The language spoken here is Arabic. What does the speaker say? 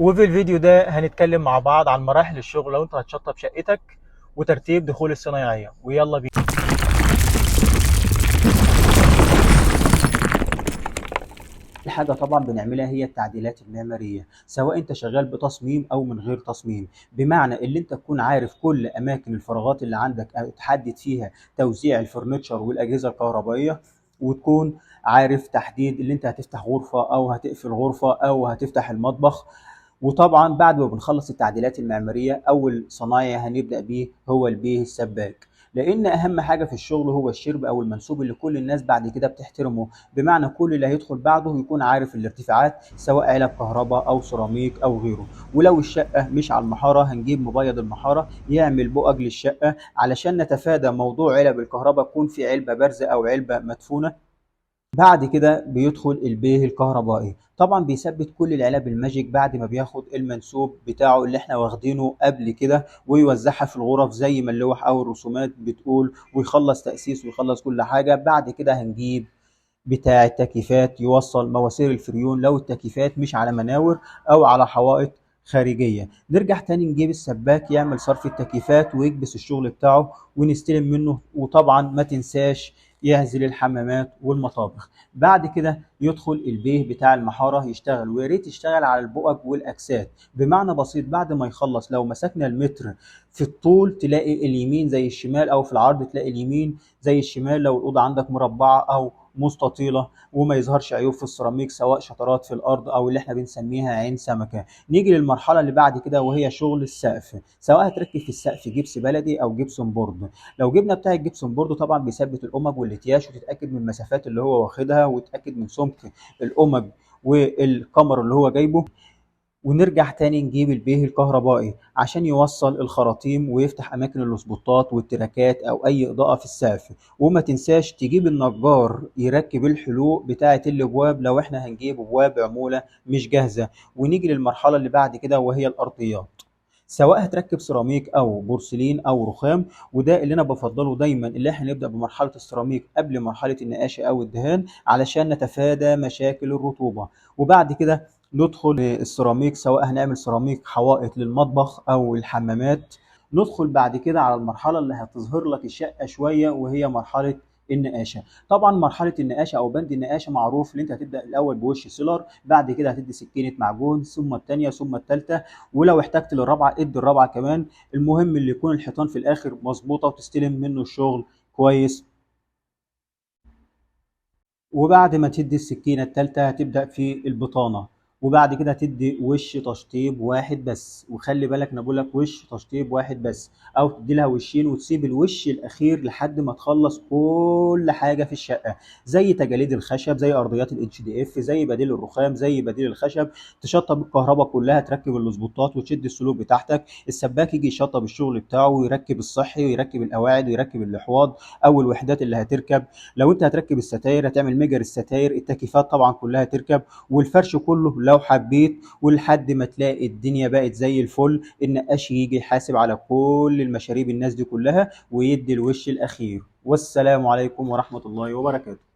وفي الفيديو ده هنتكلم مع بعض عن مراحل الشغل لو انت هتشطب شقتك وترتيب دخول الصنايعية. ويلا بينا. أول حاجة طبعًا بنعملها هي التعديلات المعمارية، سواء أنت شغال بتصميم أو من غير تصميم، بمعنى اللي أنت تكون عارف كل أماكن الفراغات اللي عندك أو تحدد فيها توزيع الفurniture والأجهزة الكهربائية، وتكون عارف تحديد اللي أنت هتفتح غرفة أو هتقفل غرفة أو هتفتح المطبخ. وطبعًا بعد ما بنخلّص التعديلات المعمارية، أول صنايعي هنبدأ بيه هو البيه السباك، لإن أهم حاجة في الشغل هو الشرب أو المنسوب اللي كل الناس بعد كده بتحترمه، بمعنى كل اللي هيدخل بعده يكون عارف الارتفاعات سواء علب كهربا أو سيراميك أو غيره. ولو الشقة مش على المحارة هنجيب مبيض المحارة يعمل بؤج للشقة علشان نتفادى موضوع علب الكهربا تكون في علبة بارزة أو علبة مدفونة. بعد كده بيدخل البيه الكهربائي، طبعا بيثبت كل العلب الماجيك بعد ما بياخد المنسوب بتاعه اللي احنا واخدينه قبل كده ويوزعها في الغرف زي ما اللوح او الرسومات بتقول، ويخلص تأسيس ويخلص كل حاجة. بعد كده هنجيب بتاع التكييفات يوصل مواسير الفريون لو التكييفات مش على مناور او على حوائط خارجية. نرجع تاني نجيب السباك يعمل صرف التكييفات ويكبس الشغل بتاعه ونستلم منه. وطبعا ما تنساش يعزل الحمامات والمطابخ. بعد كده يدخل البيه بتاع المحارة يشتغل، ويا ريت يشتغل على البؤج والأجساد. بمعنى بسيط بعد ما يخلص لو مسكنا المتر في الطول تلاقي اليمين زي الشمال، أو في العرض تلاقي اليمين زي الشمال لو الأوضة عندك مربعة أو مستطيلة، وما يظهرش عيوب في السيراميك سواء شطرات في الارض او اللي احنا بنسميها عين سمكه. نيجي للمرحله اللي بعد كده وهي شغل السقف، سواء هتركب في السقف جبس بلدي او جبسون بورد. لو جبنا بتاع الجبسون بورد طبعا بيثبت الامج والاتياش وتتاكد من المسافات اللي هو واخدها وتتاكد من سمك الامج والكمر اللي هو جايبه. ونرجع تاني نجيب البيه الكهربائي عشان يوصل الخراطيم ويفتح اماكن الاسبوتات والتراكات او اي اضاءه في السقف. وما تنساش تجيب النجار يركب الحلوق بتاعه الابواب لو احنا هنجيب ابواب عموله مش جاهزه. ونيجي للمرحله اللي بعد كده وهي الارضيات، سواء هتركب سيراميك او بورسلين او رخام. وده اللي انا بفضله دايما اللي احنا نبدا بمرحله السيراميك قبل مرحله النقاشه او الدهان علشان نتفادى مشاكل الرطوبه. وبعد كده ندخل السيراميك، سواء هنعمل سيراميك حوائط للمطبخ او الحمامات. ندخل بعد كده على المرحله اللي هتظهر لك الشقه شويه وهي مرحله النقاشه. طبعا مرحله النقاشه او بند النقاشه معروف ان انت هتبدا الاول بوش سيلر، بعد كده هتدي سكينه معجون ثم الثانيه ثم الثالثه، ولو احتجت للرابعه ادي الرابعه كمان. المهم اللي يكون الحيطان في الاخر مظبوطه وتستلم منه الشغل كويس. وبعد ما تدي السكينة التالتة هتبدأ في البطانة، وبعد كده هتدي وش تشطيب واحد بس. وخلي بالك انا بقول لك وش تشطيب واحد بس، او تدي لها وشين وتسيب الوش الاخير لحد ما تخلص كل حاجه في الشقه، زي تجاليد الخشب، زي ارضيات الاتش دي اف، زي بديل الرخام، زي بديل الخشب. تشطب الكهرباء كلها، تركب الاسبوتات وتشد السلوك بتاعتك. السباك يجي يشطب الشغل بتاعه ويركب الصحي ويركب القواعد ويركب الاحواض او الوحدات اللي هتركب. لو انت هتركب الستاير هتعمل مجر الستاير، التكييفات طبعا كلها تركب، والفرش كله لو حبيت. ولحد ما تلاقي الدنيا بقت زي الفل النقاش يجي يحاسب على كل المشاريب الناس دي كلها ويدي الوش الاخير. والسلام عليكم ورحمة الله وبركاته.